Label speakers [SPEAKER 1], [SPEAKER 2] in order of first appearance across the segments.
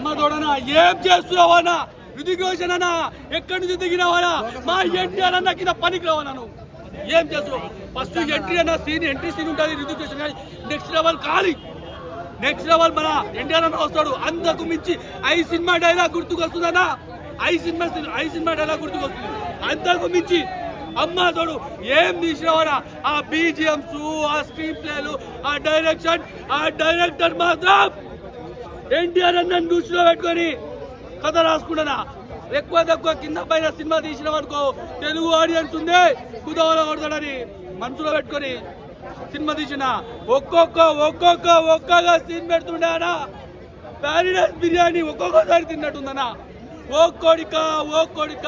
[SPEAKER 1] అమ్మ తోడనా ఏం చేస్తున్నావన్నా? హృతిక్ రోషన్ అన్నా ఎక్కడి నుంచి దిగినావనా? మా ఎన్టీఆర్ అన్న కింద పనికి రావనా? నువ్వు ఏం చేస్తావు? ఫస్ట్ ఎంట్రీ అన్న సీన్ ఎంట్రీ సీన్ ఉంటుంది హృతిక్ రోషన్ గారి. నెక్స్ట్ లెవెల్ ఖాళీ, నెక్స్ట్ లెవెల్ మన ఎన్టీఆర్ అన్న వస్తాడు. అంతకు మించి ఐ సినిమా డైలాగ్ గుర్తుకొస్తుందన్నా. ఐ సినిమా డైలాగ్ గుర్తుకొస్తుంది. అంతకు మించి అమ్మ తోడు ఏం తీసినవారా? ఆ బీజిఎంస్, ఆ స్క్రీన్ ప్లేలు, ఆ డైరెక్షన్, ఆ డైరెక్టర్ మాత్రం ఎన్టీఆర్ అన్న దృష్టిలో పెట్టుకొని కథ రాసుకుంటానా. ఎక్కువ తక్కువ కింద పైన సినిమా తీసినాం అనుకో తెలుగు ఆడియన్స్ ఉంది కుదవలో కొడతాడని మనసులో పెట్టుకొని సినిమా తీసిన ఒక్కొక్కగా సీన్ పెడుతుండేనా. ప్యారడైస్ బిర్యానీ ఒక్కొక్కసారి తిన్నట్టుందనా. ఓ కొడిక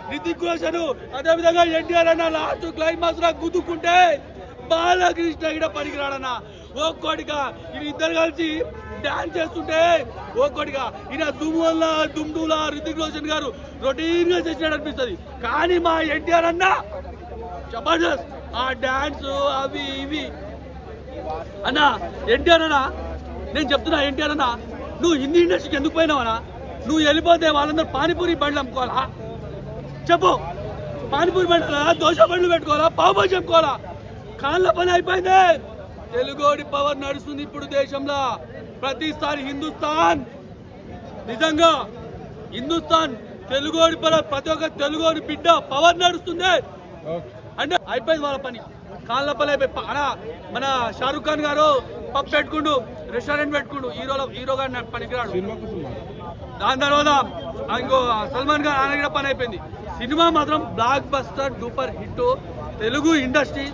[SPEAKER 1] హృతిక్ రోషన్ అదేవిధంగా ఎన్టీఆర్ అన్న లాస్ట్ క్లైమాక్స్ లా గుద్దుకుంటే బాలకృష్ణ ఇక్కడ పనికిరాడన్నా. ఓ కొడిక ఇద్దరు కలిసి డాన్స్ చేస్తుంటే ఓ కొడిక ఈయన దుమ్లా హృతిక్ రోషన్ గారు రొటీన్ గా చేసినట్టు అనిపిస్తుంది. కానీ మా ఎన్టీఆర్ అన్న జబర్దస్త్ ఆ డాన్స్ అవి ఇవి అన్నా. ఎన్టీఆర్ అన్నా నేను చెప్తున్నా, ఎన్టీఆర్ అన్నా నువ్వు హిందీ ఇండస్ట్రీకి ఎందుకు పోయినావనా? నువ్వు వెళ్ళిపోతే వాళ్ళందరూ పానీపూరి బండ్లు అమ్ముకోవాలా? చెప్పు, పానీపూరి బండ్లు దోశ బండ్లు పెట్టుకోవాలా? పావుబాజీ చెప్పుకోవాలా? కాళ్ళ పని అయిపోయింది. తెలుగోడి పవర్ నడుస్తుంది ఇప్పుడు దేశంలో. ప్రతిసారి హిందుస్థాన్ నిజంగా హిందుస్థాన్ తెలుగోడి ప్రతి ఒక్క తెలుగోడి బిడ్డ పవర్ నడుస్తుంది అంటే అయిపోయింది వాళ్ళ పని. కాళ్ళ పని అయిపోయి మన షారుఖ్ ఖాన్ గారు పబ్ పెట్టుకుండు, రెస్టారెంట్ పెట్టుకుండు, హీరోగా పనికిరాడు. దాని తర్వాత ఇంకో సల్మాన్ ఖాన్ ఆయన కూడా పని అయిపోయింది. సినిమా మాత్రం blockbuster duper hit. Telugu industry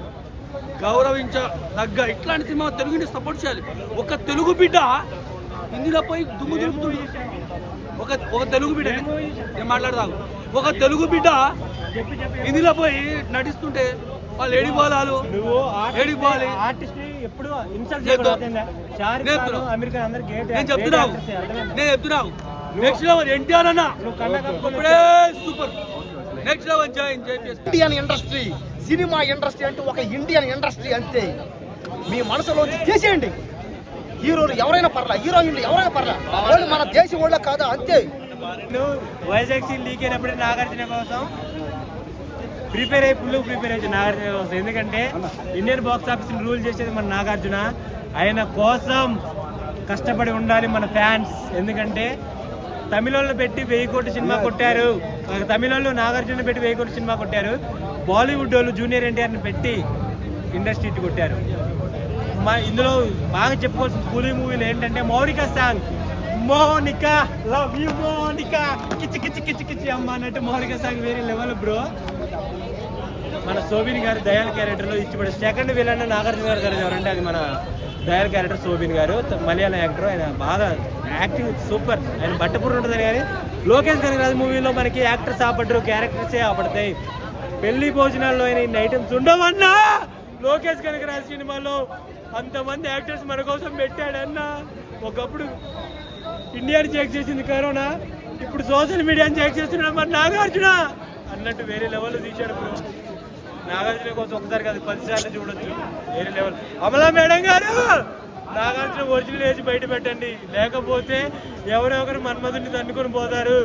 [SPEAKER 1] గౌరవించదగ్గ ఇట్లాంటి సినిమా తెలుగు ఇండస్ట్రీ సపోర్ట్ చేయాలి. ఒక తెలుగు బిడ్డ హిందీలో పోయి దుమ్ము దులుపుతుంది. ఒక తెలుగు బిడ్డ నేను మాట్లాడతాను. ఒక తెలుగు బిడ్డ హిందీలో పోయి నటిస్తుంటే వాళ్ళు ఏడిపోవాలి. నేను చెప్తున్నావు నెక్స్ట్ లెవెల్ ఎన్టీఆర్ అన్న ఇప్పుడే super. Next level
[SPEAKER 2] Indian industry, cinema industry అంటే ఒక ఇండియన్ ఇండస్ట్రీ అంతే. మీ మనసులో చేసేయండి. హీరోలు ఎవరైనా పర్లా, హీరోయిన్లు ఎవరైనా పర్లా, వాళ్ళు మన దేశం వాళ్ళ కాదా అంతే.
[SPEAKER 3] వైజాగ్ సీన్ లీక్ అయినప్పుడు నాగార్జున కోసం ప్రిపేర్ అయ్యి నాగార్జున కోసం. ఎందుకంటే ఇండియన్ బాక్స్ ఆఫీస్ రూల్ చేసేది మన నాగార్జున. ఆయన కోసం కష్టపడి ఉండాలి మన ఫ్యాన్స్. ఎందుకంటే తమిళోళ్ళు పెట్టి 1000 కోట్ల సినిమా కొట్టారు, తమిళోళ్ళు నాగార్జున పెట్టి 1000 కోట్ల సినిమా కొట్టారు. బాలీవుడ్ వాళ్ళు జూనియర్ ఎన్టీఆర్ని పెట్టి ఇండస్ట్రీ ఇటు కొట్టారు. ఇందులో బాగా చెప్పుకోవాల్సిన కూలీ మూవీలు ఏంటంటే Monica song, Monica love you Monica కిచ్చి కిచ్చి కిచ్చి కిచ్చి అమ్మ అన్నట్టు మౌనిక సాంగ్ వేరే లెవెల్ బ్రో. మన శోభిన్ గారు దయాల్ క్యారెక్టర్లో ఇచ్చిపడే సెకండ్ విలన్ నాగార్జున గారు ఎవరంటే అది మన దయాల్ క్యారెక్టర్ శోభిన్ గారు, మలయాళం యాక్టర్. ఆయన బాగా యాక్టింగ్ సూపర్. ఆయన బట్టపూర్ ఉంటుందని. కానీ లోకేష్ కనకరాజు మూవీలో మనకి యాక్టర్స్ ఆపడ్డరు, క్యారెక్టర్సే ఆపడతాయి. పెళ్లి భోజనాల్లో అయినా ఇన్ని ఐటమ్స్ ఉండవన్నా. లోకేష్ కనకరాజు సినిమాలో అంతమంది యాక్టర్స్ మన కోసం పెట్టాడన్నా. ఒకప్పుడు ఇండియాని చెక్ చేసింది కరోనా, ఇప్పుడు సోషల్ మీడియాని చెక్ చేస్తున్నాడు మన నాగార్జున అన్నట్టు వేరే లెవెల్లో తీశాడు బ్రో. నాగార్జున కోసం ఒకసారి కాదు 10 సార్లు చూడొచ్చు. వేరే లెవెల్. అమలా మేడం గారు నాగార్జున ఒరిజినల్ ఏజ్ బయట పెట్టండి, లేకపోతే ఎవరెవరు మన్మధుడిని తన్నుకొని పోతారు.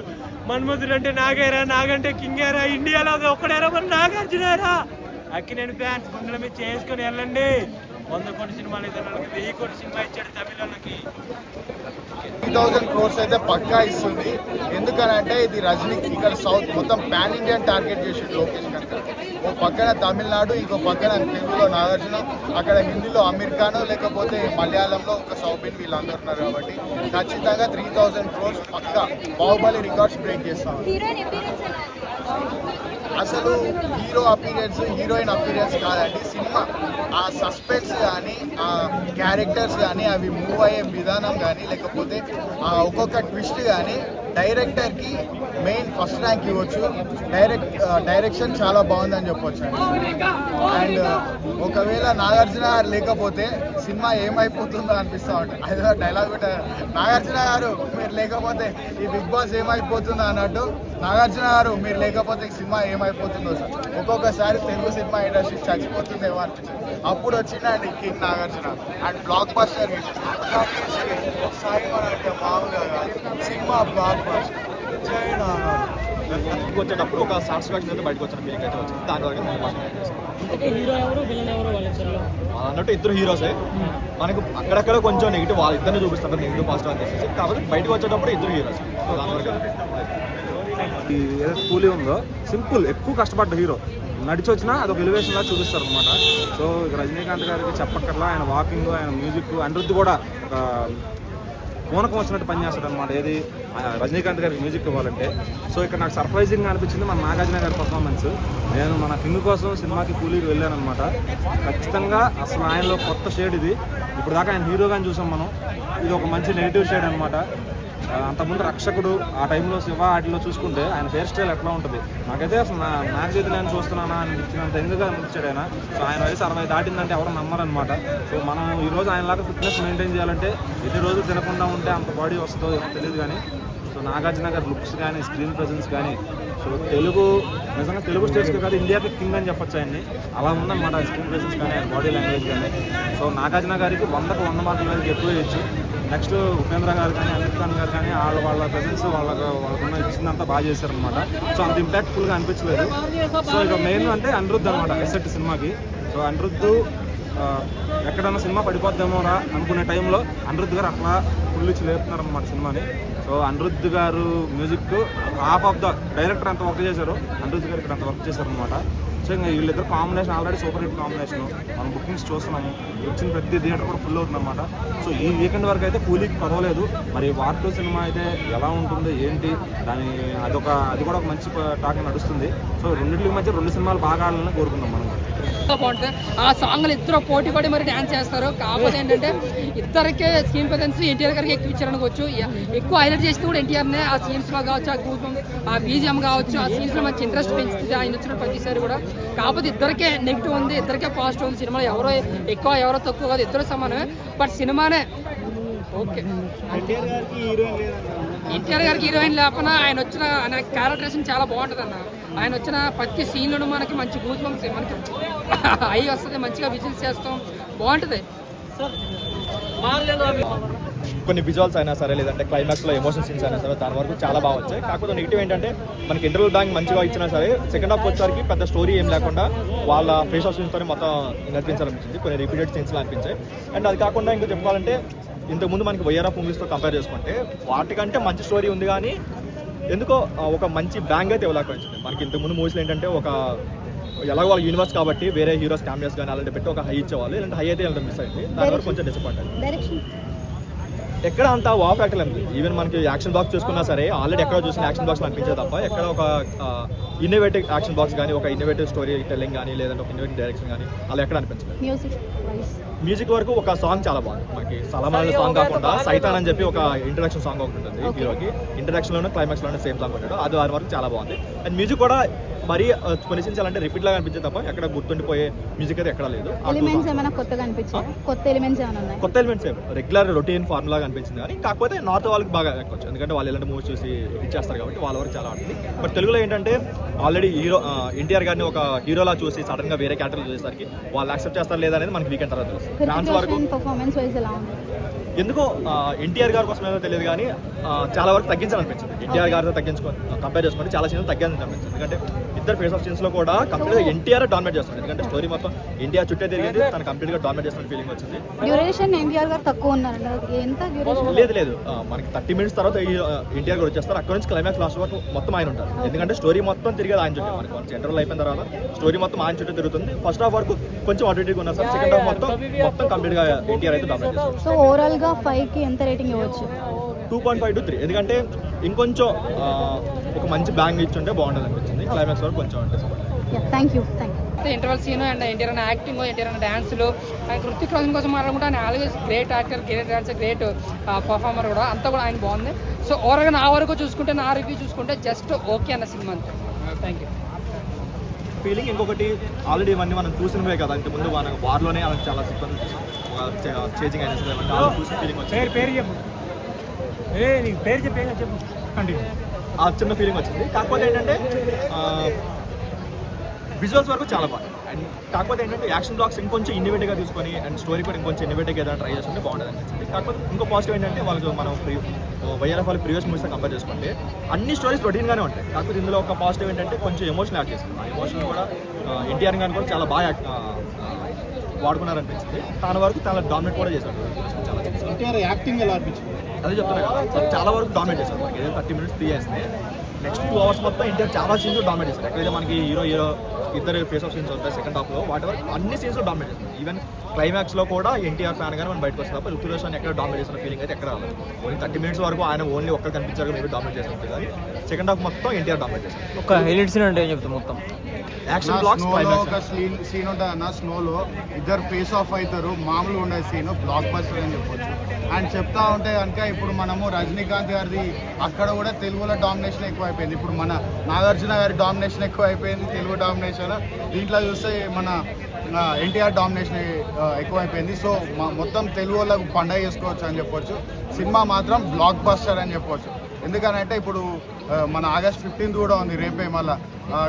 [SPEAKER 3] మన్మధుడు అంటే నాగేరా, నాగంటే కింగేరా, ఇండియాలో ఒక్కడేరా మన నాగార్జునారా. అక్కినేని ఫ్యాన్స్ గుండెల మీద చేసుకొని వెళ్ళండి. 100 కోట్ల సినిమాలు అయితే 1000 కోట్ల సినిమా ఇచ్చాడు తమిళకి.
[SPEAKER 4] 3000 crores అయితే పక్కా ఇస్తుంది. ఎందుకనంటే ఇది రజనీకి ఇక్కడ సౌత్ మొత్తం పాన్ ఇండియన్ టార్గెట్ చేసిండు లోకేష్ కనుక. ఓ పక్కన తమిళనాడు, ఇంకో పక్కన తెలుగులో నాగార్జున, అక్కడ హిందీలో అమీర్ ఖాన్, లేకపోతే మలయాళంలో ఒక సౌబిన్, వీళ్ళందరూ ఉన్నారు. కాబట్టి ఖచ్చితంగా 3000 crores పక్కా బాహుబలి రికార్డ్స్ బ్రేక్ చేస్తాం. అసలు హీరో అపీరియన్స్, హీరోయిన్ అపీరియన్స్ కాదండి సినిమా. ఆ సస్పెన్స్ కానీ, ఆ క్యారెక్టర్స్ కానీ, అవి మూవ్ అయ్యే విధానం కానీ, లేకపోతే ఆ ఒక్కొక్క ట్విస్ట్ కానీ డైరెక్టర్కి మెయిన్ ఫస్ట్ ర్యాంక్ ఇవ్వచ్చు. డైరెక్షన్ చాలా బాగుందని చెప్పొచ్చు. అండ్ ఒకవేళ నాగార్జున గారు లేకపోతే సినిమా ఏమైపోతుందో అనిపిస్తూ ఉంటుంది. అదే డైలాగ్ కూడా, నాగార్జున గారు మీరు లేకపోతే ఈ బిగ్ బాస్ ఏమైపోతుందో అన్నట్టు, నాగార్జున గారు మీరు లేకపోతే ఈ సినిమా ఏమైపోతుందో సార్. ఒక్కొక్కసారి తెలుగు సినిమా ఇండస్ట్రీ చచ్చిపోతుందేమో అనిపించింది. అప్పుడు వచ్చిందండి king Nagarjuna and block buster Sai అంటే మామూలుగా సినిమా బ్లాక్ బస్టర్. జై నాగార్జున.
[SPEAKER 5] వచ్చేటప్పుడు ఒక సాటిస్ఫాక్షన్ అయితే బయటకు వచ్చిన ఫీలింగ్ అయితే వచ్చింది. దాని వరకు అన్నట్టు ఇద్దరు హీరోసే. మనకు అక్కడక్కడ కొంచెం నెగిటివ్ వాళ్ళిద్దరిని చూపిస్తారు, నెగిటివ్ పాజిటివ్ అని చెప్పేసి. కాబట్టి బయటకు వచ్చేటప్పుడు ఇద్దరు హీరోస్. దాని వరకు
[SPEAKER 6] ఏదైతే కూలీ ఉందో సింపుల్, ఎక్కువ కష్టపడ్డ హీరో నడిచి వచ్చినా అదొక ఎలివేషన్ లా చూపిస్తారు అనమాట. సో ఇక రజనీకాంత్ గారికి చెప్పక్కర్లా, ఆయన వాకింగ్, ఆయన మ్యూజిక్, అనిరుద్ధ్ కూడా ఒక పూనకం వచ్చినట్టు పనిచేస్తాడు అనమాట. ఏది రజనీకాంత్ గారికి మ్యూజిక్ ఇవ్వాలంటే. సో ఇక్కడ నాకు సర్ప్రైజింగ్గా అనిపించింది మన నాగార్జున గారి పర్ఫార్మెన్స్. నేను మన కింగ్ కోసం సినిమాకి కూలీకి వెళ్ళాను అనమాట. ఖచ్చితంగా అసలు ఆయనలో కొత్త షేడ్ ఇది. ఇప్పుడు దాకా ఆయన హీరోగాని చూసాం మనం, ఇది ఒక మంచి నెగిటివ్ షేడ్ అనమాట. అంతకుముందు రక్షకుడు, ఆ టైంలో శివ, వాటిలో చూసుకుంటే ఆయన హెయిర్ స్టైల్ ఎట్లా ఉంటుంది, నాకైతే అసలు నాకు చేతి నేను చూస్తున్నానా అనిపించినంత ఎందుకు అనిపించాడు ఆయన. సో ఆయన వయసు 60 దాటిందంటే ఎవరు నమ్మరనమాట. సో మనం ఈరోజు ఆయనలాగా ఫిట్నెస్ మెయింటైన్ చేయాలంటే ఎన్ని రోజులు తినకుండా ఉంటే అంత బాడీ వస్తుందో ఏమో తెలియదు. కానీ సో నాగార్జున గారి లుక్స్ కానీ, స్క్రీన్ ప్రెజెన్స్ కానీ, సో నిజంగా తెలుగు స్టేట్స్కి కాదు ఇండియాకి కింగ్ అని చెప్పొచ్చు ఆయన్ని. అలా ఉందన్నమాట స్క్రీన్ ప్రెజెన్స్ కానీ, బాడీ లాంగ్వేజ్ కానీ. సో నాగార్జున గారికి 100కు 100 మార్కులు అనేది ఎక్కువ ఇచ్చు. నెక్స్ట్ ఉపేంద్ర గారు కానీ, అమిత్ ఖాన్ గారు కానీ, వాళ్ళ ప్రెజెన్స్ వాళ్ళకున్న ఇచ్చిందంతా బాగా చేశారనమాట. సో అంత ఇంపాక్ట్ఫుల్గా అనిపించలేదు. సో ఇక మెయిన్ అంటే అనిరుద్ధ్ అనమాట ఎస్ఎట్ సినిమాకి. సో అనిరుద్ధ్ ఎక్కడన్నా సినిమా పడిపోద్దేమోరా అనుకునే టైంలో అనిరుద్ధ్ గారు అట్లా ఫుల్ ఇచ్చి లేపుతున్నారనమాట సినిమాని. సో అనిరుద్ధ్ గారు music half of the director ఎంత వర్క్ చేశారో అనిరుద్ధ్ గారు ఇక్కడ అంత వర్క్ చేశారనమాట. సో ఇంకా వీళ్ళిద్దరు combination already super hit combination. మనం బుకింగ్స్ చూస్తున్నాము, వచ్చిన ప్రతి థియేటర్ కూడా ఫుల్ అవుతుందన్నమాట. సో ఈ వీకెండ్ వరకు అయితే కూలీకి పర్వాలేదు. మరి వార్ 2 సినిమా అయితే ఎలా ఉంటుంది ఏంటి దాని అది కూడా ఒక మంచి టాక్ నడుస్తుంది. సో రెండింటికి మధ్య 2 సినిమాలు బాగా ఆడాలని కోరుకుందాం మనం.
[SPEAKER 7] బాగుంటుంది. ఆ సాంగ్లు ఇద్దరు పోటీ పడి మరి డ్యాన్స్ చేస్తారు. కాకపోతే ఏంటంటే ఇద్దరికే స్క్రీన్ ప్రెజెన్స్ ఎన్టీఆర్ గారికి ఎక్కువ ఇచ్చారనుకోవచ్చు. ఎక్కువ హైలైట్ చేసింది కూడా ఎన్టీఆర్నే. ఆ సీన్స్లో కావచ్చు, ఆ గూజం, ఆ బీజిఎం కావచ్చు, ఆ సీన్స్లో మంచి ఇంట్రెస్ట్ పెంచుతుంది ఆయన వచ్చిన ప్రతిసారి కూడా. కాకపోతే ఇద్దరికే నెగిటివ్ ఉంది, ఇద్దరికే పాజిటివ్ ఉంది. సినిమాలో ఎవరో ఎక్కువ ఎవరో తక్కువ కాదు, ఇద్దరు సమానమే. బట్ సినిమానే ఓకే. ఎన్టీఆర్ గారికి హీరోయిన్ లేకపోయినా ఆయన వచ్చిన క్యారెక్టరేషన్ చాలా బాగుంటుంది అన్న. ఆయన వచ్చిన ప్రతి సీన్లోనూ మనకి మంచి గూజ్ బంప్స్, మనకి అయి వస్తుంది, మంచిగా విజిల్స్ చేస్తాం, బాగుంటుంది.
[SPEAKER 5] కొన్ని విజువల్స్ అయినా సరే, లేదంటే క్లైమాక్స్లో ఎమోషన్ సీన్స్ అయినా సరే, దాని వరకు చాలా బాగా వచ్చాయి. కాకపోతే నెగిటివ్ ఏంటంటే మనకి ఇంటర్వల్ బ్యాంక్ మంచిగా ఇచ్చినా సరే సెకండ్ హాఫ్ వచ్చేసరికి పెద్ద స్టోరీ ఏం లేకుండా వాళ్ళ ఫేస్ ఆఫ్ సీన్స్తో మొత్తం నడిపించాలనిపించింది. కొన్ని రిపీటెడ్ సీన్స్లో అనిపించాయి. అండ్ అది కాకుండా ఇంకా చెప్పుకోవాలంటే ఇంతకుముందు మనకి వైఆర్ ఆఫ్ మూవీస్తో కంపేర్ చేసుకుంటే వాటికంటే మంచి స్టోరీ ఉంది. కానీ ఎందుకో ఒక మంచి బ్యాంగ్ అయితే ఇవ్వలేకపోయింది. మనకి ఇంతకుముందు మూవీస్లో ఏంటంటే ఒక ఎలాగో వాళ్ళ యూనివర్స్ కాబట్టి వేరే హీరోస్ క్యామియోస్ కానీ అలాంటి పెట్టి ఒక హై ఇచ్చేవాళ్ళు, ఇలాంటి హై అయితే ఎంత మిస్ అయింది. దాని వరకు కొంచెం డిసప్పాయింట్. ఎక్కడ అంత వా ఫ్యాక్టర్ లేదు. ఈవెన్ మనకి యాక్షన్ బాక్స్ చూసుకున్నా సరే ఆల్రెడీ ఎక్కడ చూసిన యాక్షన్ బాక్స్ అనిపించే తప్ప ఎక్కడ ఒక ఇన్నోవేటివ్ యాక్షన్ బాక్స్ కానీ, ఒక ఇన్నోవేటివ్ స్టోరీ టెల్లింగ్ కానీ, లేదంటే ఒక ఇన్నోవేటివ్ డైరెక్షన్ కానీ అలా ఎక్కడ అనిపించలేదు. మ్యూజిక్ వరకు ఒక సాంగ్ చాలా బాగుంది. మనకి సలామాల సాంగ్ కాకుండా సైతాన్ అని చెప్పి ఒక ఇంట్రడక్షన్ సాంగ్ ఒకటి ఉంటుంది హీరోకి. ఇంట్రడక్షన్లోనే క్లైమాక్స్లోనే సేమ్ సాంగ్ ఉంటాడు. అది వారి వరకు చాలా బాగుంది. అండ్ మ్యూజిక్ కూడా మరీ కొన్ని సీన్స్ అంటే రిపీట్ లాగా అనిపించే తప్ప ఎక్కడ గుర్తుండిపోయే మ్యూజిక్ అయితే ఎక్కడ లేదు. కొత్త ఎలిమెంట్స్ రెగ్యులర్ రొటీన్ ఫార్ములా అనిపించింది. కానీ కాకపోతే నార్త్ వాళ్ళకి బాగా ఎక్కొచ్చు, ఎందుకంటే వాళ్ళు ఎలాంటి మూవీస్ చూసి హిట్ చేస్తారు కాబట్టి వాళ్ళ వరకు చాలా ఆడుతుంది. బట్ తెలుగులో ఏంటంటే ఆల్రెడీ హీరో ఎన్టీఆర్ గారిని ఒక హీరోలా చూసి సడన్ గా వేరే క్యారెక్టర్ చూసేసరికి వాళ్ళు యాక్సెప్ట్ చేస్తారు లేదా అనేది మనకి వీకెండ్ తర్వాత తెలుస్తుంది. డాన్స్ వరకు ఎందుకో ఎన్టీఆర్ గారి కోసం ఏదో తెలియదు కానీ చాలా వరకు తగ్గించాలనిపించింది. ఎన్టీఆర్ గారితో కంపేర్ చేసుకుంటే చాలా సీన్స్ తగ్గించాలనిపించింది. ఎందుకంటే ఇద్దరు ఫేస్ ఆఫ్ సీన్స్ లో కూడా కంప్లీట్గా ఎన్టీఆర్ డామినేట్ చేస్తుంది. ఎందుకంటే స్టోరీ మొత్తం ఇండియా చుట్టే తిరిగింది, తను కంప్లీట్ గా డామినేట్ చేస్తున్న ఫీలింగ్ వచ్చింది. లేదు మనకి 30 minutes తర్వాత ఎన్టీఆర్ గారు వచ్చేస్తారు. అక్కడ నుంచి క్లైమాక్స్ లాస్ట్ వరకు మొత్తం ఆయన ఉంటారు. ఎందుకంటే స్టోరీ మొత్తం తిరిగేది ఆయన చుట్టే. మనకి ఇంటర్వల్ అయిపోయిన తర్వాత స్టోరీ మొత్తం ఆయన చుట్టూ తిరుగుతుంది. ఫస్ట్ హాఫ్ వరకు కొంచెం అటు ఉన్నా సార్, సెకండ్ హాఫ్ మొత్తం కంప్లీట్ గా ఎన్టీఆర్ అయితే డామినేట్ చేస్తారు.
[SPEAKER 8] సో ఓవరాల్ గా 5 కి ఎంత రేటింగ్ ఇవ్వచ్చు?
[SPEAKER 5] 2.5 to 3. ఎందుకంటే ఇంకొంచెం ఒక మంచి బ్యాంగ్ ఇచ్చుంటే బాగుంటుంది అనిపించింది. క్లైమాక్స్ వరకు కొంచెం అంటే
[SPEAKER 8] thank you.
[SPEAKER 7] Interval scene and NTR అన్న యాక్టింగ్, ఎన్టీఆర్ అన్న డాన్సులు, ఆయన హృతిక్ రోషన్ కోసం మాట్లాడుకుంటే ఆయన always great actor, great dancer, great performer కూడా, అంతా కూడా ఆయన బాగుంది. సో ఓవరాల్గా నా వరకు చూసుకుంటే, నా రివ్యూ చూసుకుంటే జస్ట్ ఓకే అన్న సినిమా అంతే. Thank you.
[SPEAKER 5] ఫీలింగ్ ఇంకొకటి ఆల్రెడీ ఇవన్నీ మనం చూసినవే కదా, ఇంతకుముందు మన వార్లోనే అలా చాలా చేంజింగ్ అయినా సరే చాలా చూసిన ఫీలింగ్ వచ్చింది.
[SPEAKER 3] పేరు చెప్పు, నీకు పేరు చెప్పు కంటిన్యూ.
[SPEAKER 5] ఆ చిన్న ఫీలింగ్ వచ్చింది. కాకపోతే ఏంటంటే విజువల్స్ వరకు చాలా బాగుంది. అండ్ కాకపోతే ఏంటంటే యాక్షన్ బ్లాక్స్ ఇంకొంచెం ఇన్నోవేటివ్గా తీసుకొని అండ్ స్టోరీ కూడా ఇంకొంచెం ఇన్నోవేటివ్గా ఏదైనా ట్రై చేస్తుంటే బాగుంటుంది అనిపించింది. కాకపోతే ఇంకో పాజిటివ్ ఏంటంటే వాళ్ళకి మనం వైఆర్ఎఫ్ వాళ్ళు ప్రీవియస్ మూవీస్తో కంపేర్ చేసుకుంటే అన్ని స్టోరీస్ రొటీన్గానే ఉంటాయి. కాకపోతే ఇందులో ఒక పాజిటివ్ ఏంటంటే కొంచెం ఎమోషన్ యాడ్ చేస్తుంది. ఆ ఎమోషన్ కూడా ఎన్టీఆర్ గారిని కూడా చాలా బాగా వాడుకున్నారనిపించింది. తన వరకు చాలా డామినేట్ కూడా చేశారు. చాలా
[SPEAKER 4] ఎన్టీఆర్ యాక్టింగ్ ఎలా అనిపించింది?
[SPEAKER 5] అదే చెప్తున్నా కదా, చాలా వరకు డామినేట్ చేశారు. మనకి ఏదైనా 30 minutes 3 చేస్తే నెక్స్ట్ 2 hours మొత్తం ఎన్టీఆర్ చాలా సీన్స్ డామినేట్ చేశారు. ఎక్కడైతే మనకి హీరో ఇద్దరు ఫేస్ ఆఫ్ సీన్స్ ఉంటాయి సెకండ్ హాఫ్లో, వాటి వరకు అన్ని సీన్స్ డామినేట్ చేస్తారు. ఈవెన్ క్లైమాక్స్లో కూడా ఎన్టీఆర్ ఫ్యాన్ గానీ మనం బయటకు వస్తున్నప్పుడు ఋతిక్ రోషన్ ఎక్కడ డామినేట్ చేసిన ఫీలింగ్ అయితే ఎక్కడ రాలేదు. ఓన్లీ 30 minutes వరకు ఆయన ఓన్లీ ఒక్కరు కనిపించారు, మేబీ డామినేట్ చేసినట్టు. కానీ సెకండ్ హాఫ్ మొత్తం ఎన్టీఆర్ డామినేట్ చేస్తారు.
[SPEAKER 3] ఒక హైలైట్ సీన్ అంటే ఏం చెప్తాం మొత్తం
[SPEAKER 5] యాక్షన్ బ్లాక్స్
[SPEAKER 4] ఒక సీన్ ఉంటుంది అన్న, స్నోలో ఇద్దరు ఫేస్ ఆఫ్ అవుతారు, మామూలుగా ఉండే సీన్ బ్లాక్ బస్టర్ అని చెప్పొచ్చు. అండ్ చెప్తా ఉంటే కనుక ఇప్పుడు మనము రజనీకాంత్ గారిది అక్కడ కూడా తెలుగులో డామినేషన్ ఎక్కువ అయిపోయింది. ఇప్పుడు మన నాగార్జున గారి డామినేషన్ ఎక్కువ అయిపోయింది, తెలుగు డామినేషన్. దీంట్లో చూస్తే మన ఎన్టీఆర్ డామినేషన్ ఎక్కువ అయిపోయింది. సో మొత్తం తెలుగు వాళ్ళకు పండగ చేసుకోవచ్చు అని చెప్పొచ్చు. సినిమా మాత్రం బ్లాక్ బస్టర్ అని చెప్పొచ్చు. ఎందుకనంటే ఇప్పుడు మన August 15th కూడా ఉంది రేపే మళ్ళా,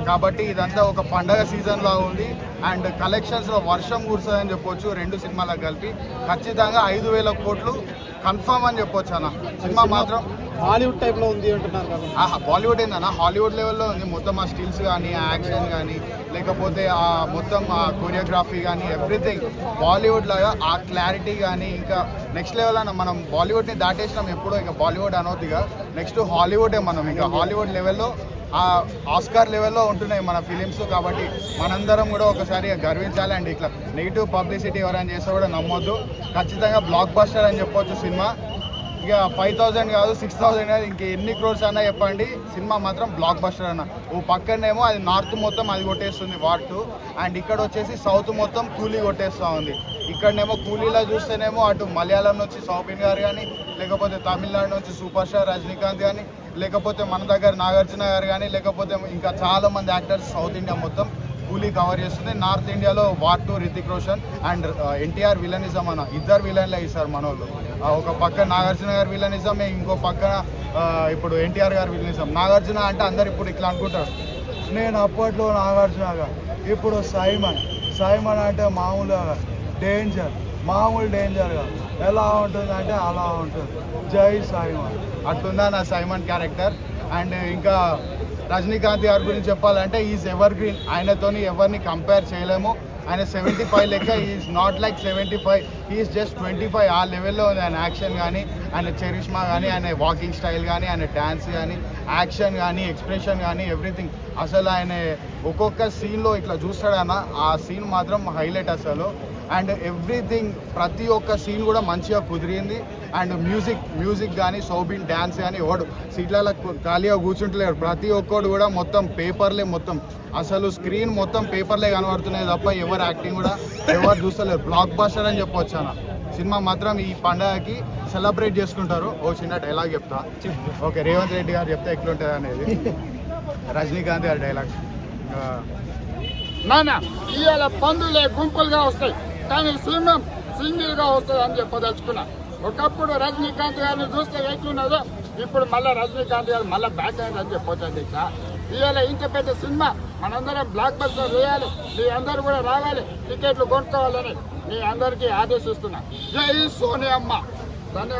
[SPEAKER 4] కాబట్టి ఇదంతా ఒక పండగ సీజన్లో ఉంది. అండ్ కలెక్షన్స్లో వర్షం కురుస్తుందని చెప్పొచ్చు. 2 సినిమాలకు కలిపి ఖచ్చితంగా 5,000 కోట్లు కన్ఫర్మ్ అని చెప్పొచ్చు అన్న. సినిమా మాత్రం
[SPEAKER 2] హాలీవుడ్ టైప్లో ఉంది అంటున్నారు కదా.
[SPEAKER 4] బాలీవుడ్ ఏందన్న, హాలీవుడ్ లెవెల్లో ఉంది. మొత్తం ఆ స్టిల్స్ కానీ, ఆ యాక్షన్ కానీ, లేకపోతే ఆ మొత్తం ఆ కొరియోగ్రఫీ కానీ, ఎవ్రీథింగ్ బాలీవుడ్ లాగా ఆ క్లారిటీ కానీ ఇంకా నెక్స్ట్ లెవెల్ అన్న. మనం బాలీవుడ్ని దాటేసినాం ఎప్పుడో, ఇక బాలీవుడ్ అనవద్దుగా. నెక్స్ట్ హాలీవుడే మనం, ఇంకా హాలీవుడ్ లెవెల్లో ఆ ఆస్కార్ లెవెల్లో ఉంటున్నాయి మన ఫిలిమ్స్. కాబట్టి మనందరం కూడా ఒకసారి గర్వించాలి. అండ్ ఇట్లా నెగిటివ్ పబ్లిసిటీ ఎవరైనా చేస్తే కూడా నమ్మొద్దు. ఖచ్చితంగా బ్లాక్ బస్టర్ అని చెప్పొచ్చు సినిమా. ఇక 5,000 కాదు 6,000 కాదు, ఇంక ఎన్ని క్రోర్స్ అన్నా చెప్పండి, సినిమా మాత్రం బ్లాక్ బస్టర్ అన్న. ఓ పక్కనేమో అది నార్త్ మొత్తం అది కొట్టేస్తుంది వార్ 2, అండ్ ఇక్కడ వచ్చేసి సౌత్ మొత్తం కూలీ కొట్టేస్తూ ఉంది. ఇక్కడనేమో కూలీలా చూస్తేనేమో అటు మలయాళం నుంచి సౌబిన్ గారు కానీ, లేకపోతే తమిళనాడు నుంచి సూపర్ స్టార్ రజనీకాంత్ కానీ, లేకపోతే మన దగ్గర నాగార్జున గారు కానీ, లేకపోతే ఇంకా చాలా మంది యాక్టర్స్ సౌత్ ఇండియా మొత్తం కూలీ కవర్ చేస్తుంది. నార్త్ ఇండియాలో war 2 Hrithik Roshan and NTR villainism అన్న. ఇద్దరు విలన్లే ఇస్తారు మన వాళ్ళు. ఒక పక్క నాగార్జున గారు విలనిజం, ఇంకో పక్కన ఇప్పుడు ఎన్టీఆర్ గారు విలనిజం. నాగార్జున అంటే అందరు ఇప్పుడు ఇట్లా అనుకుంటారు, నేను అప్పట్లో నాగార్జునగా, ఇప్పుడు సైమన్ అంటే మామూలుగా డేంజర్, మామూలు డేంజర్గా ఎలా ఉంటుంది అంటే అలా ఉంటుంది. జై సైమన్ అట్లుందా నా సైమన్ క్యారెక్టర్. అండ్ ఇంకా రజనీకాంత్ గారి గురించి చెప్పాలంటే ఈజ్ ఎవర్ గ్రీన్. ఆయనతోని ఎవరిని కంపేర్ చేయలేము. ఆయన 75 లెక్క, is not like 75, is just 25. ఆ లెవెల్లో ఉంది ఆయన యాక్షన్ కానీ, ఆయన చరిష్మా కానీ, ఆయన వాకింగ్ స్టైల్ కానీ, ఆయన డ్యాన్స్ కానీ, యాక్షన్ కానీ, ఎక్స్ప్రెషన్ కానీ, ఎవ్రీథింగ్. అసలు ఆయన ఒక్కొక్క సీన్లో ఇట్లా చూస్తాడన్న, ఆ సీన్ మాత్రం హైలైట్ అసలు. అండ్ ఎవ్రీథింగ్, ప్రతి ఒక్క సీన్ కూడా మంచిగా కుదిరింది. అండ్ మ్యూజిక్ కానీ, సౌబిన్ డ్యాన్స్ కానీ, ఎవడు సీట్లలో ఖాళీగా కూర్చుంటలేడు. ప్రతి ఒక్కడు కూడా మొత్తం పేపర్లే, మొత్తం అసలు స్క్రీన్ మొత్తం పేపర్లే కనబడుతున్నాయి తప్ప ఎవరు యాక్టింగ్ కూడా ఎవరు చూస్తలేరు. బ్లాక్ బస్టర్ అని చెప్పొచ్చు అన్న. సినిమా మాత్రం ఈ పండగకి సెలబ్రేట్ చేసుకుంటారు. ఓ చిన్న డైలాగ్ చెప్తా, ఓకే, రేవంత్ రెడ్డి గారు చెప్తే ఎట్లుంటుంది అనేది. రజనీకాంత్ గారి డైలాగ్,
[SPEAKER 9] నాన్న ఇవాళ పందులే గుంపులుగా వస్తాయి కానీ సింహం సింగిల్గా వస్తుంది అని చెప్పదలుచుకున్నా. ఒకప్పుడు రజనీకాంత్ గారిని చూస్తే ఎట్లున్నదో ఇప్పుడు మళ్ళీ రజనీకాంత్ గారు మళ్ళీ బ్యాక్ అయింది అని చెప్పొచ్చు అధ్యక్ష. ఇవాళ ఇంత పెద్ద సినిమా మనందరం బ్లాక్ బస్టర్ చేయాలి, మీ అందరూ కూడా రావాలి, టికెట్లు కొనుక్కోవాలని మీ అందరికీ ఆదేశిస్తున్నా. జై సోనియమ్మ. ధన్యవాదాలు.